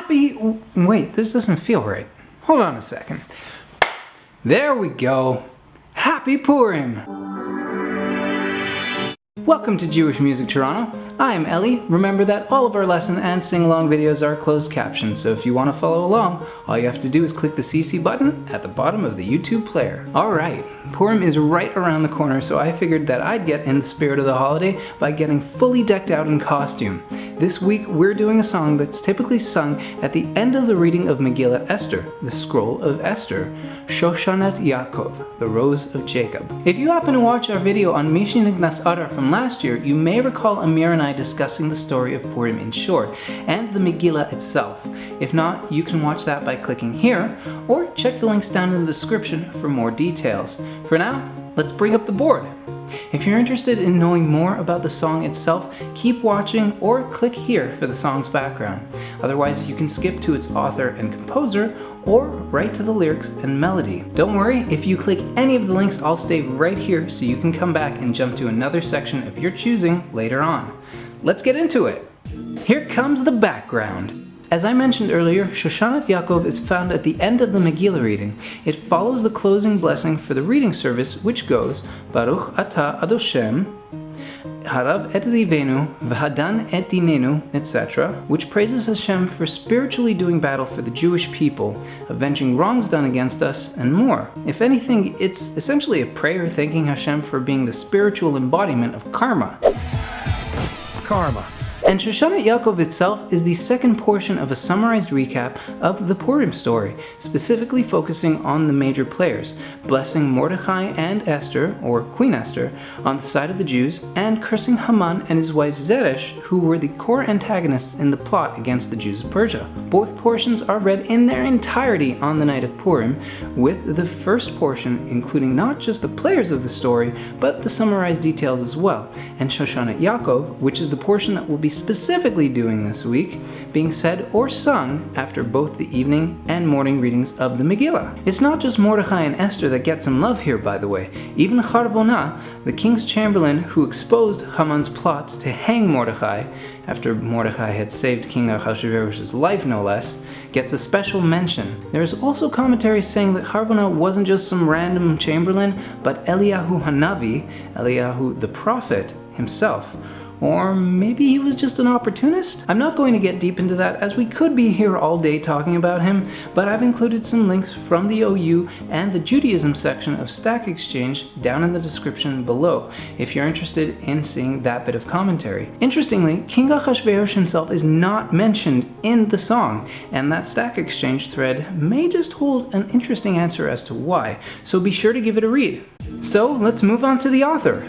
Wait, this doesn't feel right. Hold on a second. There we go. Happy Purim! Welcome to Jewish Music Toronto. I am Eli. Remember that all of our lesson and sing-along videos are closed captioned, so if you want to follow along, all you have to do is click the CC button at the bottom of the YouTube player. Alright, Purim is right around the corner, so I figured that I'd get in the spirit of the holiday by getting fully decked out in costume. This week we're doing a song that's typically sung at the end of the reading of Megillah Esther, the scroll of Esther, Shoshanat Ya'akov, the rose of Jacob. If you happen to watch our video on Mi Yodeya from last year, you may recall Amir and I discussing the story of Purim in short, and the Megillah itself. If not, you can watch that by clicking here, or check the links down in the description for more details. For now, let's bring up the board. If you're interested in knowing more about the song itself, keep watching or click here for the song's background. Otherwise, you can skip to its author and composer, or right to the lyrics and melody. Don't worry, if you click any of the links, I'll stay right here so you can come back and jump to another section of your choosing later on. Let's get into it. Here comes the background. As I mentioned earlier, Shoshanat Ya'akov is found at the end of the Megillah reading. It follows the closing blessing for the reading service, which goes, Baruch Atah Adoshem, Harav et Livenu, V'hadan et Dinenu, etc., which praises Hashem for spiritually doing battle for the Jewish people, avenging wrongs done against us, and more. If anything, it's essentially a prayer thanking Hashem for being the spiritual embodiment of karma. And Shoshanat Ya'akov itself is the second portion of a summarized recap of the Purim story, specifically focusing on the major players, blessing Mordechai and Esther, or Queen Esther, on the side of the Jews, and cursing Haman and his wife Zeresh, who were the core antagonists in the plot against the Jews of Persia. Both portions are read in their entirety on the night of Purim, with the first portion including not just the players of the story, but the summarized details as well, and Shoshanat Ya'akov, which is the portion that will be specifically doing this week, being said or sung after both the evening and morning readings of the Megillah. It's not just Mordechai and Esther that get some love here, by the way. Even Harvona, the king's chamberlain who exposed Haman's plot to hang Mordechai, after Mordechai had saved King Ahasuerus' life no less, gets a special mention. There is also commentary saying that Harvona wasn't just some random chamberlain, but Eliyahu Hanavi, Eliyahu the prophet himself. Or maybe he was just an opportunist? I'm not going to get deep into that, as we could be here all day talking about him, but I've included some links from the OU and the Judaism section of Stack Exchange down in the description below, if you're interested in seeing that bit of commentary. Interestingly, King Ahasuerus himself is not mentioned in the song, and that Stack Exchange thread may just hold an interesting answer as to why, so be sure to give it a read. So let's move on to the author.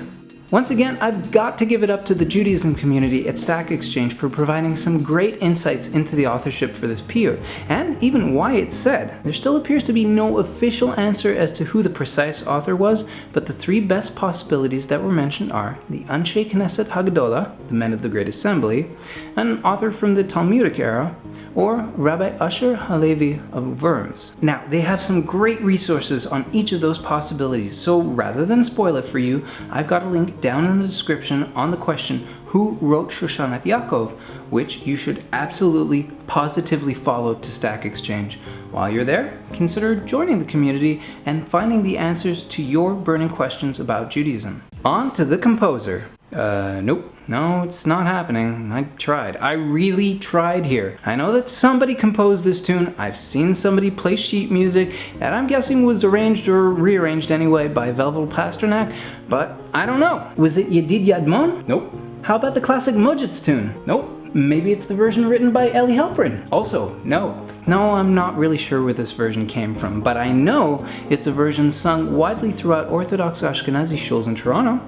Once again, I've got to give it up to the Judaism community at Stack Exchange for providing some great insights into the authorship for this piyut, and even why it's said. There still appears to be no official answer as to who the precise author was, but the three best possibilities that were mentioned are the Anshe Knesset Hagdola, the men of the Great Assembly, an author from the Talmudic era, or Rabbi Asher Halevi of Worms. Now, they have some great resources on each of those possibilities, so rather than spoil it for you, I've got a link down in the description on the question, who wrote Shoshanat Ya'akov, which you should absolutely, positively follow to Stack Exchange. While you're there, consider joining the community and finding the answers to your burning questions about Judaism. On to the composer. Nope. No, it's not happening. I tried. I really tried here. I know that somebody composed this tune. I've seen somebody play sheet music that I'm guessing was arranged or rearranged anyway by Velvel Pasternak, but I don't know. Was it Yedid Yadmon? Nope. How about the classic Mojits tune? Nope. Maybe it's the version written by Eli Halperin. Also, no. No, I'm not really sure where this version came from, but I know it's a version sung widely throughout Orthodox Ashkenazi shuls in Toronto.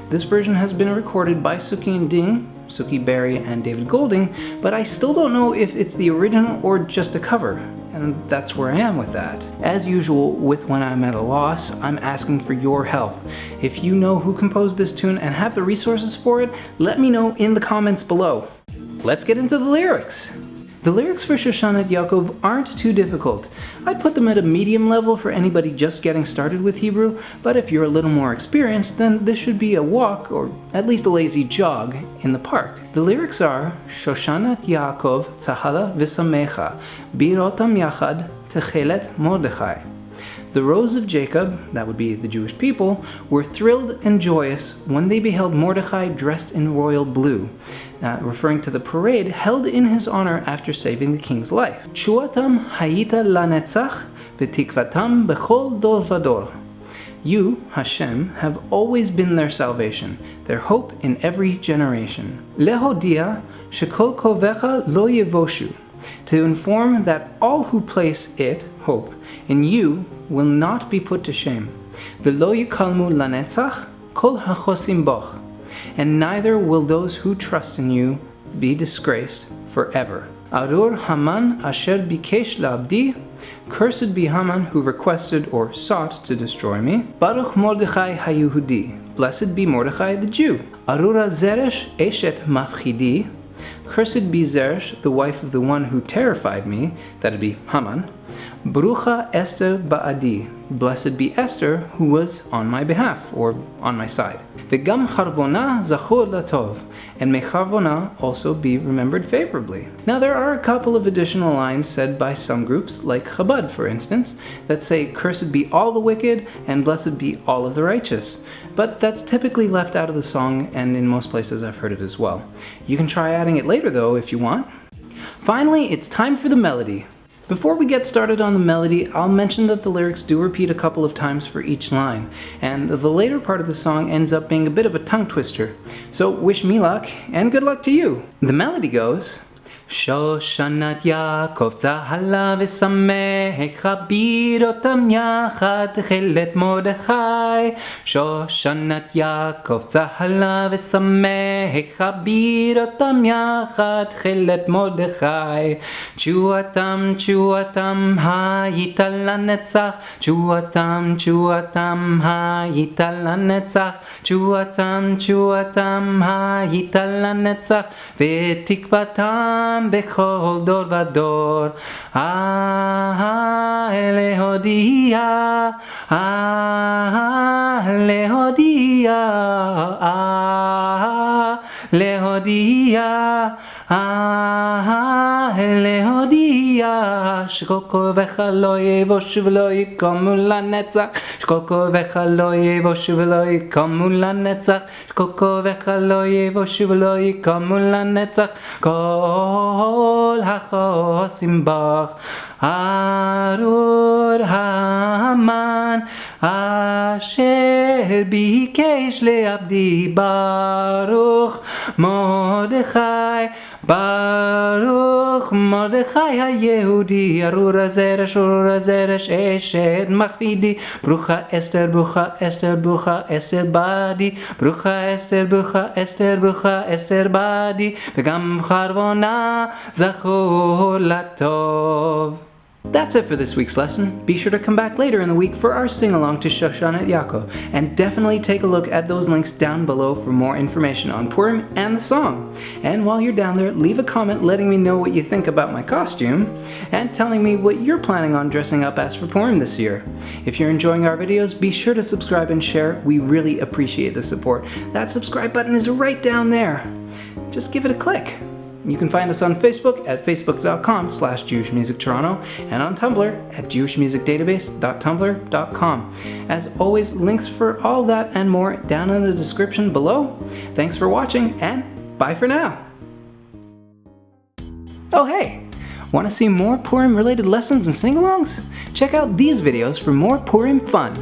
This version has been recorded by Suki and Ding, Suki Berry and David Golding, but I still don't know if it's the original or just a cover, and that's where I am with that. As usual, with when I'm at a loss, I'm asking for your help. If you know who composed this tune and have the resources for it, let me know in the comments below. Let's get into the lyrics. The lyrics for Shoshanat Ya'akov aren't too difficult. I'd put them at a medium level for anybody just getting started with Hebrew, but if you're a little more experienced, then this should be a walk, or at least a lazy jog, in the park. The lyrics are Shoshanat Ya'akov Tzahala V'Samecha Birotam Yachad Techelet Mordechai. The rows of Jacob, that would be the Jewish people, were thrilled and joyous when they beheld Mordechai dressed in royal blue, referring to the parade held in his honor after saving the king's life. Tshuatam hayita lanetzach v'tikvatam bechol dor vador. You, Hashem, have always been their salvation, their hope in every generation. Lehodia shekol kovecha lo yevoshu. To inform that all who place it, hope, in you will not be put to shame. V'lo yikalmu lanetzach kol hachosim boch. And neither will those who trust in you be disgraced forever. Arur Haman asher bikesh la'abdi. Cursed be Haman who requested or sought to destroy me. Baruch Mordechai HaYehudi. Blessed be Mordechai the Jew. Arura Zeresh eshet mafchidi. Cursed be Zeresh, the wife of the one who terrified me, that'd be Haman. Barucha Esther Ba'adi. Blessed be Esther, who was on my behalf, or on my side. V'gam charvona zachor latov. And may charvona also be remembered favorably. Now there are a couple of additional lines said by some groups, like Chabad for instance, that say, cursed be all the wicked, and blessed be all of the righteous. But that's typically left out of the song, and in most places I've heard it as well. You can try adding it later though if you want. Finally, it's time for the melody. Before we get started on the melody, I'll mention that the lyrics do repeat a couple of times for each line, and the later part of the song ends up being a bit of a tongue twister. So wish me luck, and good luck to you. The melody goes, Shoshanat Ya'akov Tzahala V'Samecha Birotam Yachad Techelet Mordechai. Shoshanat Ya'akov Tzahala V'Samecha Birotam Yachad Techelet Mordechai. Tshuatam Tshuatam Hayita Lanetzach. Tshuatam Tshuatam Hayita Lanetzach. Tshuatam Tshuatam Hayita Lanetzach. V'tikvatam bechol dor vador. Lehodia, lehodia, lehodia, lehodia. שכל קרבך לא יבוש ולא יקומו לנצח. שכל קרבך לא יבוש ולא יקומו לנצח. שכל קרבך לא יבוש ולא יקומו לנצח. כל החוסים בך. ארור המן אשר ביקש לעבדי. ברוך מרדכי, ברוך מרדכי היהודי. ארור הזרש אשת מחפידי. ברוכה אסתר, ברוכה אסתר, ברוכה אסתר בדי. ברוכה אסתר, ברוכה אסתר, ברוכה אסתר בדי. וגם חרבונה זכור לטוב. That's it for this week's lesson. Be sure to come back later in the week for our sing-along to Shoshanat Ya'akov, and definitely take a look at those links down below for more information on Purim and the song. And while you're down there, leave a comment letting me know what you think about my costume, and telling me what you're planning on dressing up as for Purim this year. If you're enjoying our videos, be sure to subscribe and share. We really appreciate the support. That subscribe button is right down there. Just give it a click. You can find us on Facebook at facebook.com/JewishMusicToronto and on Tumblr at jewishmusicdatabase.tumblr.com. As always, links for all that and more down in the description below. Thanks for watching, and bye for now. Oh hey, want to see more Purim related lessons and sing-alongs? Check out these videos for more Purim fun.